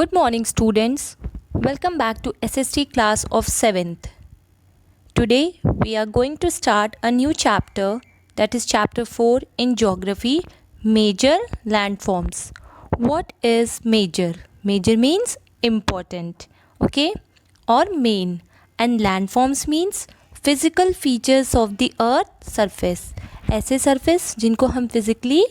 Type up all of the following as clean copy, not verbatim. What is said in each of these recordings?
Good morning, students. Welcome back to SST class of 7th. Today, we are going to start a new chapter, that is chapter 4 in geography, major landforms. What is major? Major means important, okay, or main, and landforms means physical features of the earth surface. ऐसे surface जिनको हम physically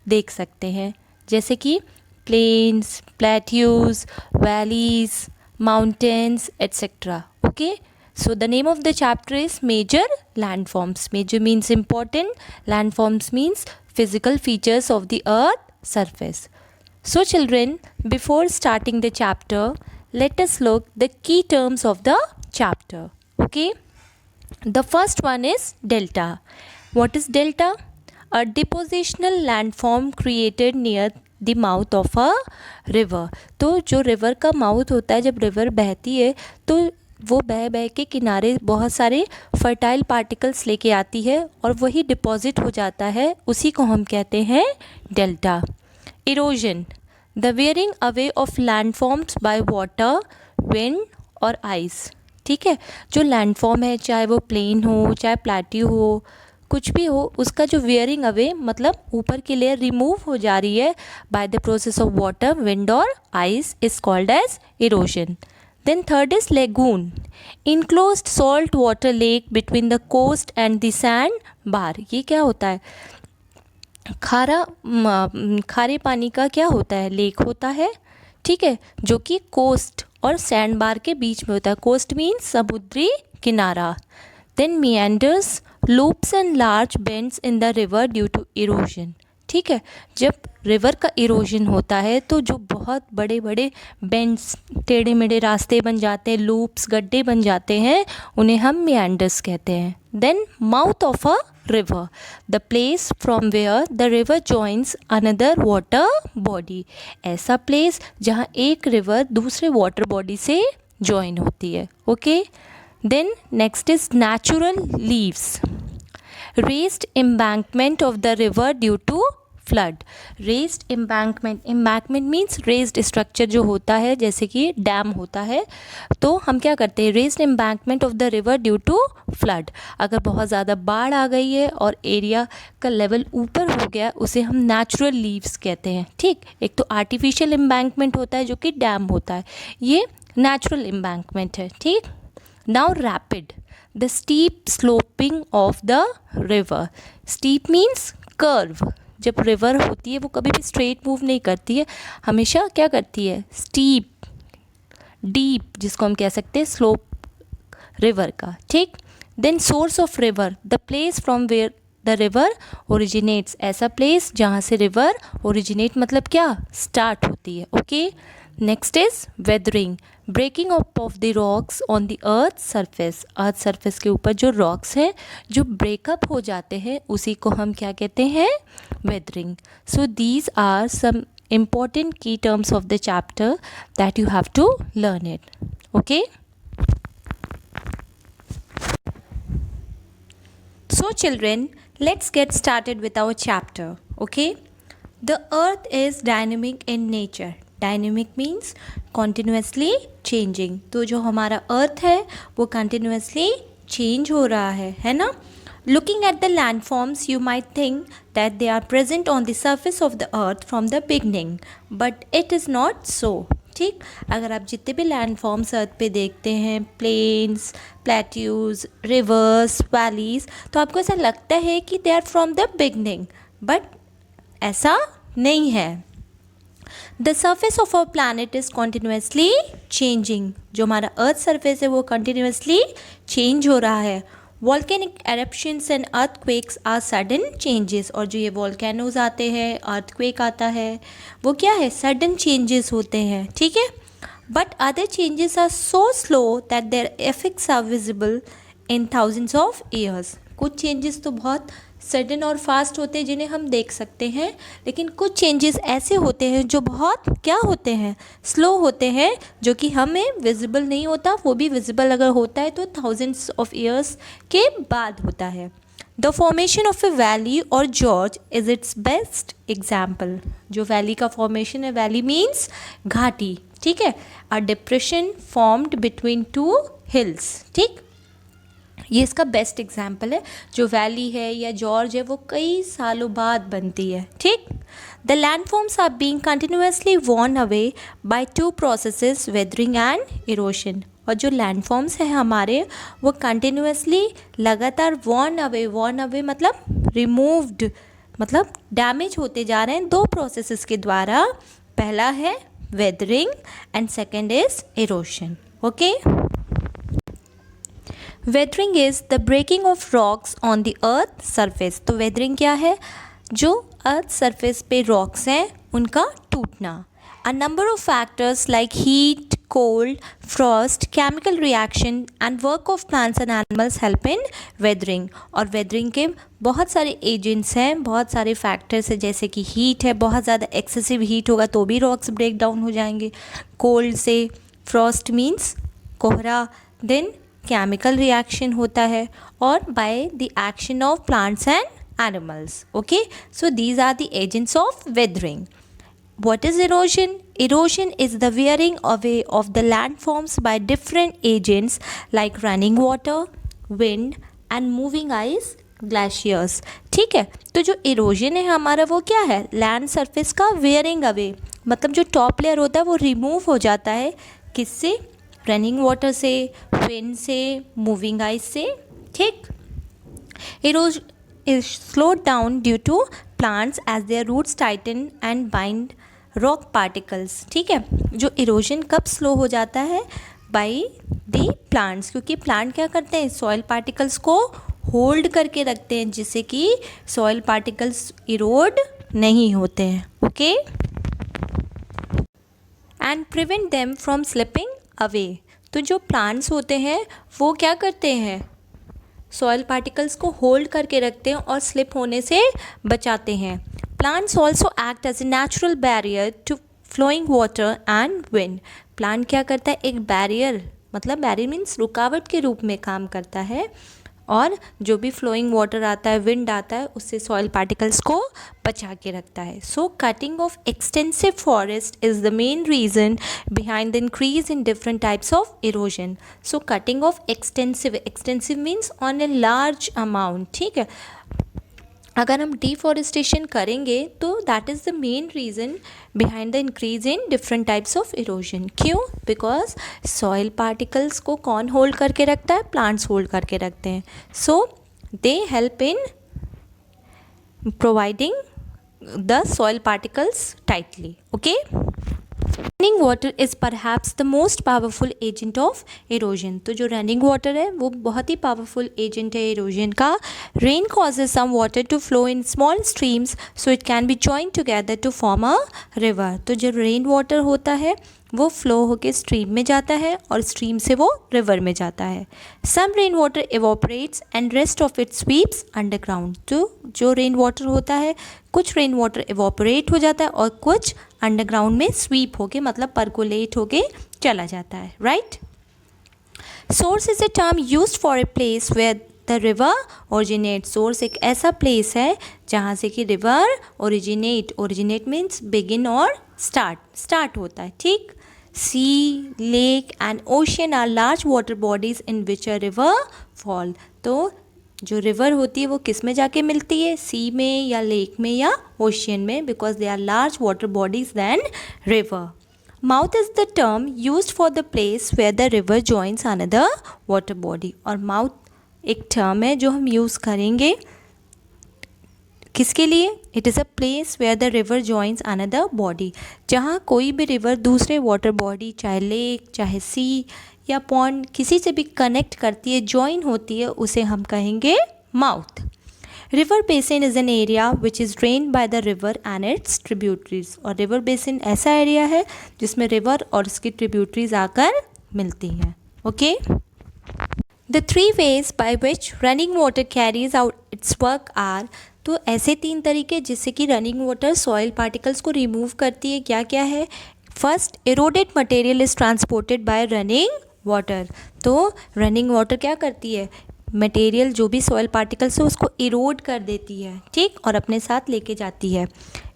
देख सकते हैं, जैसे कि plains, plateaus, valleys, mountains, etc. Okay, so the name of the chapter is major landforms. Major means important, landforms means physical features of the earth surface. So children, before starting the chapter, let us look the key terms of the chapter. Okay, the first one is delta. What is delta? A depositional landform created near the mouth of a river. तो जो river का mouth होता है, जब river बहती है तो वो बह बह के किनारे बहुत सारे फर्टाइल पार्टिकल्स लेके आती है और वही डिपॉजिट हो जाता है, उसी को हम कहते हैं delta. Erosion, the wearing away of landforms by water, wind और आइस. ठीक है, जो लैंडफॉर्म है, चाहे वो प्लेन हो चाहे प्लेट्यू हो, कुछ भी हो, उसका जो वेयरिंग अवे मतलब ऊपर की लेयर रिमूव हो जा रही है by the process of water, wind और ice, is called as erosion. Then third is lagoon, enclosed salt water lake between the coast and the sand bar. ये क्या होता है? खारे पानी का क्या होता है? लेक होता है, ठीक है, जो कि कोस्ट और सैंड बार के बीच में होता है. कोस्ट मीन्स समुद्री किनारा. Then meanders, loops and large bends in the river due to erosion. ठीक है, जब रिवर का इरोजन होता है तो जो बहुत बड़े बड़े बेंड्स, टेढ़े मेढ़े रास्ते बन जाते हैं, लूप्स, गड्ढे बन जाते हैं, उन्हें हम मिएंडर्स कहते हैं. Then mouth of a river, the place from where the river joins another water body. ऐसा प्लेस जहाँ एक रिवर दूसरे वाटर बॉडी से जॉइन होती है. Okay, then next is natural leaves, raised embankment of the river due to flood. raised embankment means raised structure जो होता है, जैसे कि डैम होता है, तो हम क्या करते हैं? raised embankment of the river due to flood. अगर बहुत ज़्यादा बाढ़ आ गई है और एरिया का लेवल ऊपर हो गया, उसे हम नेचुरल लीव्स कहते हैं. ठीक, एक तो आर्टिफिशियल एम्बैंकमेंट होता है जो कि डैम होता है, ये नेचुरल एम्बैंकमेंट है. ठीक, now rapid, the steep sloping of the river. steep means curve. जब रिवर होती है वो कभी भी स्ट्रेट मूव नहीं करती है, हमेशा क्या करती है? स्टीप, डीप, जिसको हम कह सकते हैं स्लोप रिवर का. ठीक, then source of river, the place from where the river originates. ऐसा प्लेस जहाँ से रिवर ओरिजिनेट मतलब क्या? स्टार्ट होती है. Okay, next is weathering, breaking up of the rocks on the earth surface. Earth surface के ऊपर जो रॉक्स हैं जो ब्रेकअप हो जाते हैं, उसी को हम क्या कहते हैं? Weathering. So these are some important key terms of the chapter that you have to learn it. Okay, so children, let's get started with our chapter. Okay, the earth is dynamic in nature. Dynamic means continuously changing. तो जो हमारा अर्थ है वो continuously change हो रहा है ना. Looking at the landforms you might think that they are present on the surface of the earth from the beginning, but it is not so. ठीक, अगर आप जितने भी लैंडफॉर्म्स अर्थ पे देखते हैं, प्लेन्स, प्लेट्यूज, रिवर्स, वैलीज, तो आपको ऐसा लगता है कि they are from the beginning, but ऐसा नहीं है. The surface of our planet is continuously changing. जो हमारा अर्थ सर्फेस है वो कंटिन्यूसली चेंज हो रहा है. Volcanic eruptions and earthquakes are sudden changes. और जो ये वॉल्केनोज आते हैं, अर्थक्वेक आता है, वो क्या है? सडन चेंजेस होते हैं. ठीक है, but other changes are so slow that their effects are visible in thousands of years. कुछ चेंजेस तो बहुत सडन और फास्ट होते हैं जिन्हें हम देख सकते हैं, लेकिन कुछ चेंजेस ऐसे होते हैं जो बहुत क्या होते हैं? स्लो होते हैं, जो कि हमें विजिबल नहीं होता. वो भी विजिबल अगर होता है तो थाउजेंड्स ऑफ ईयर्स के बाद होता है. The formation of a valley और gorge is its best example. जो वैली का फॉर्मेशन है, वैली मीन्स घाटी, ठीक है, a depression formed between two hills, ठीक, ये इसका बेस्ट एग्जाम्पल है। जो वैली है या जॉर्ज है वो कई सालों बाद बनती है, ठीक। The landforms are being continuously worn away by two processes, weathering and erosion. और जो लैंडफॉर्म्स हैं हमारे वो कंटिन्यूसली लगातार वॉर्न अवे मतलब रिमूव्ड, मतलब डैमेज होते जा रहे हैं दो प्रोसेसेस के द्वारा। पहला है weathering and second is erosion, okay. Weathering is the breaking of rocks on the earth surface. तो वेदरिंग क्या है? जो अर्थ सरफेस पे रॉक्स हैं उनका टूटना। A number of factors like heat, cold, frost, chemical reaction and work of plants and animals help in weathering। और weathering के बहुत सारे एजेंट्स हैं, बहुत सारे फैक्टर्स हैं, जैसे कि हीट है, बहुत ज़्यादा एक्सेसिव हीट होगा तो भी रॉक्स ब्रेक डाउन हो जाएंगे। कोल्ड से, फ्रॉस्ट मीन्स कोहरा, देन केमिकल रिएक्शन होता है, और by the action of plants and animals, okay. So these are the agents of weathering। What is erosion? Erosion is the wearing away of the landforms by different agents like running water, wind and moving ice, glaciers। ठीक है, तो जो erosion है हमारा वो क्या है? Land surface का वेयरिंग अवे, मतलब जो टॉप लेयर होता है वो रिमूव हो जाता है, किससे? रनिंग वाटर से, विंड से, मूविंग आइस से, ठीक। Erosion is slowed down due to plants as their roots tighten and bind rock particles, ठीक है। जो इरोजन कब स्लो हो जाता है? बाई द प्लांट्स, क्योंकि प्लांट क्या करते हैं? सॉइल पार्टिकल्स को होल्ड करके रखते हैं जिससे कि सॉइल पार्टिकल्स इरोड नहीं होते हैं, okay, and prevent them from slipping away. तो जो प्लांट्स होते हैं वो क्या करते हैं? सॉइल पार्टिकल्स को होल्ड करके रखते हैं और स्लिप होने से बचाते हैं। Plants also act as a natural barrier to flowing water and wind। Plant क्या करता है? एक बैरियर, मतलब बैरियर मीन्स रुकावट के रूप में काम करता है, और जो भी फ्लोइंग वाटर आता है, विंड आता है, उससे सॉइल पार्टिकल्स को बचा के रखता है। सो cutting of extensive forest is the main reason behind the increase in different types of erosion. So cutting of extensive means on a large amount, ठीक है। अगर हम डिफॉरेस्टेशन करेंगे तो that is the main reason behind the increase in different types of erosion. क्यों? Because soil particles को कौन hold करके रखता है? प्लांट्स होल्ड करके रखते हैं। So they help in providing the soil particles tightly, okay. Running water is perhaps the most powerful agent of erosion. तो जो रनिंग वाटर है वो बहुत ही पावरफुल एजेंट है इरोजन का। Rain causes some water to flow in small streams so it can be join together to form a river. तो जो रेन वाटर होता है वो फ्लो होकर स्ट्रीम में जाता है और स्ट्रीम से वो रिवर में जाता है। Some rain water evaporates and rest of it sweeps underground. तो जो रेन वाटर होता है, कुछ रेन वाटर इवोपरेट हो जाता है और कुछ अंडरग्राउंड में स्वीप होके, मतलब परकोलेट होके चला जाता है, right. Source is a term used for a place where the river originate. Source एक ऐसा प्लेस है जहाँ से कि रिवर ओरिजिनेट मीन्स बिगिन और स्टार्ट होता है, ठीक। Sea, lake and ocean are large water bodies in which a river fall. तो जो रिवर होती है वो किस में जाके मिलती है? सी में या लेक में या ओशियन में, because they are large water bodies than river. Mouth is the term used for the place where the river joins another water body. और माउथ एक टर्म है जो हम यूज़ करेंगे किसके लिए? It is a place where the river joins another body. जहाँ कोई भी रिवर दूसरे वाटर बॉडी, चाहे लेक, चाहे सी या पॉन्ड, किसी से भी कनेक्ट करती है, जॉइन होती है, उसे हम कहेंगे mouth. River basin is an area which is drained by the river and its tributaries. और रिवर बेसिन ऐसा एरिया है जिसमें रिवर और उसकी ट्रिब्यूटरीज आकर मिलती हैं, okay. The three ways by which running water carries out its work are. तो ऐसे तीन तरीके जिससे कि रनिंग वाटर सॉइल पार्टिकल्स को रिमूव करती है, क्या क्या है? First, eroded material is transported by running water. तो रनिंग वाटर क्या करती है? मटेरियल जो भी सॉइल पार्टिकल्स है उसको इरोड कर देती है, ठीक, और अपने साथ लेके जाती है।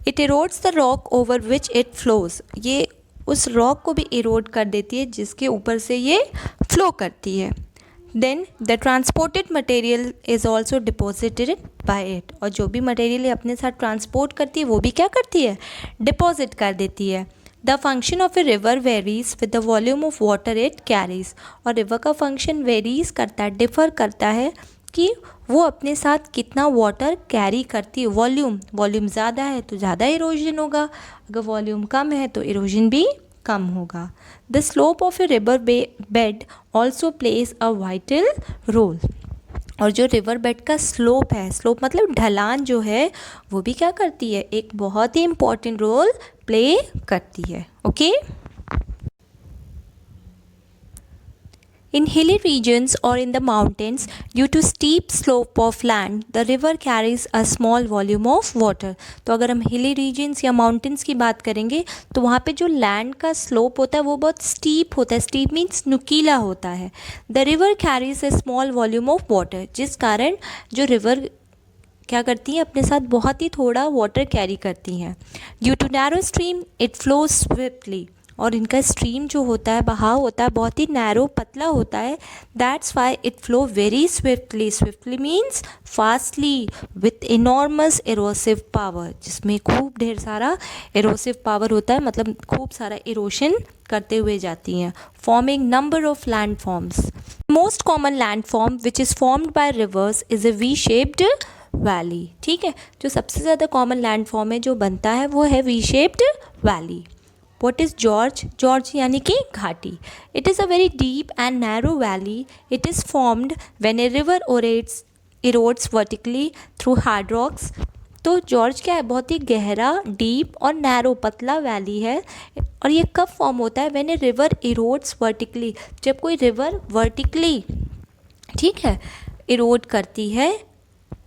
It erodes the rock over which it flows, ये उस रॉक को भी इरोड कर देती है जिसके ऊपर से ये फ्लो करती है। Then the transported material is also deposited by it, और जो भी मटेरियल अपने साथ ट्रांसपोर्ट करती है वो भी क्या करती है, डिपॉजिट कर देती है। The function of a river varies with the volume of water it carries, और रिवर का फंक्शन वेरीज करता है, डिफ़र करता है कि वो अपने साथ कितना वाटर कैरी करती है। वॉल्यूम ज़्यादा है तो ज़्यादा इरोजन होगा, अगर वॉल्यूम कम है तो इरोजन भी कम होगा। The slope of a river bed also plays a vital role, और जो रिवर बेड का स्लोप है, स्लोप मतलब ढलान जो है, वो भी क्या करती है, एक बहुत ही इम्पॉर्टेंट रोल प्ले करती है। Okay, In hilly regions or in the mountains, due to steep slope of land, the river carries a small volume of water. तो अगर हम hilly regions या mountains की बात करेंगे तो वहाँ पे जो land का slope होता है वो बहुत steep होता है, steep means नुकीला होता है। The river carries a small volume of water, जिस कारण जो river क्या करती हैं, अपने साथ बहुत ही थोड़ा वाटर कैरी करती हैं। Due to narrow stream it flows swiftly, और इनका स्ट्रीम जो होता है, बहाव होता है, बहुत ही नैरो पतला होता है। That's why it flow very swiftly, swiftly means fastly, with enormous erosive power, जिसमें खूब ढेर सारा एरोसिव पावर होता है, मतलब खूब सारा इरोशन करते हुए जाती हैं। Forming number of land forms, most common land form which is formed by reverse is a V shaped valley, ठीक है, जो सबसे ज़्यादा कॉमन लैंड फॉर्म है जो बनता है वो है V shaped valley. What is gorge? Gorge यानी कि घाटी. It is a very deep and narrow valley. It is formed when a river erodes vertically through hard rocks. तो जॉर्ज क्या है, बहुत ही गहरा, डीप और नैरो पतला वैली है, और ये कब फॉर्म होता है, when a river erodes vertically, जब कोई रिवर वर्टिकली, ठीक है, इरोड करती है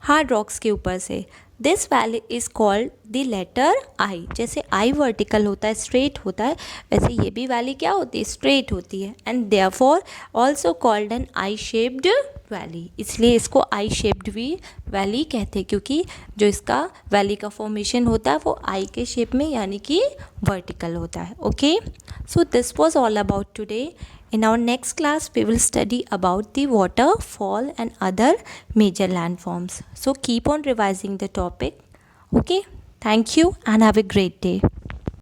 हार्ड रॉक्स के ऊपर से। This valley is called the letter I, जैसे आई वर्टिकल होता है, स्ट्रेट होता है, वैसे ये भी वैली क्या होती है, स्ट्रेट होती है। And therefore also called an I shaped valley, इसलिए इसको आई शेप्ड भी वैली कहते हैं, क्योंकि जो इसका वैली का फॉर्मेशन होता है वो आई के शेप में यानी कि वर्टिकल होता है। Okay, so this was all about today. In our next class, we will study about the waterfall and other major landforms. So keep on revising the topic. Okay, thank you and have a great day.